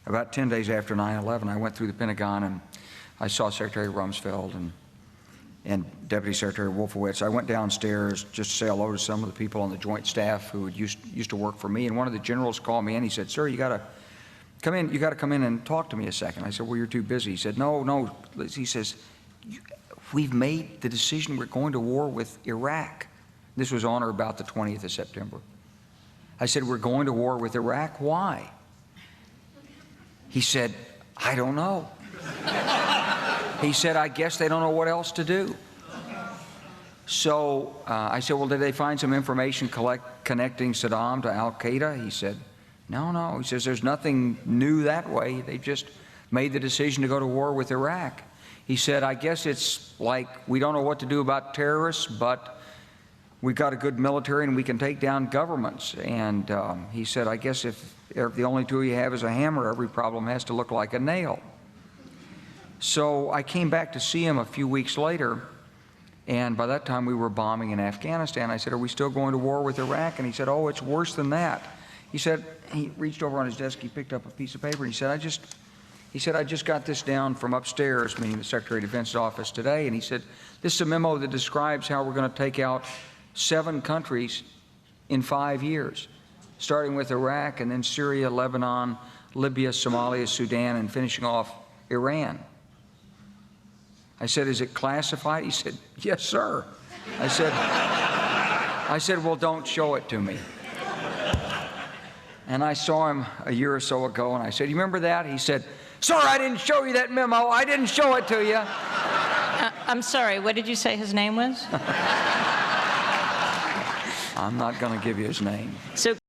about 10 days after 9/11, I went through the Pentagon and I saw Secretary Rumsfeld and Deputy Secretary Wolfowitz. I went downstairs just to say hello to some of the people on the Joint Staff who used to work for me, and one of the generals called me and he said, "Sir, you got to come in. You got to come in and talk to me a second." I said, "Well, you're too busy." He said, "No." He says, "We've made the decision. We're going to war with Iraq." This was on or about the 20th of September. I said, "We're going to war with Iraq. Why?" He said, "I don't know." He said, "I guess they don't know what else to do." So I said, "Well, did they find some information connecting Saddam to Al-Qaeda?" He said, No. He says, "There's nothing new that way. They just made the decision to go to war with Iraq." He said, "I guess it's like we don't know what to do about terrorists, but we've got a good military and we can take down governments." And he said, "I guess if the only tool you have is a hammer, every problem has to look like a nail." So I came back to see him a few weeks later, and by that time we were bombing in Afghanistan. I said, "Are we still going to war with Iraq?" And he said, "Oh, it's worse than that." He said, he reached over on his desk, he picked up a piece of paper, and he said, I just got this down from upstairs," meaning the Secretary of Defense's office today, and he said, "This is a memo that describes how we're going to take out 7 countries in 5 years, starting with Iraq and then Syria, Lebanon, Libya, Somalia, Sudan, and finishing off Iran." I said, "Is it classified?" He said, "Yes, sir." I said, "Well, don't show it to me." And I saw him a year or so ago, and I said, "You remember that?" He said, "Sir, I didn't show you that memo. I didn't show it to you." I'm sorry, what did you say his name was? I'm not going to give you his name. So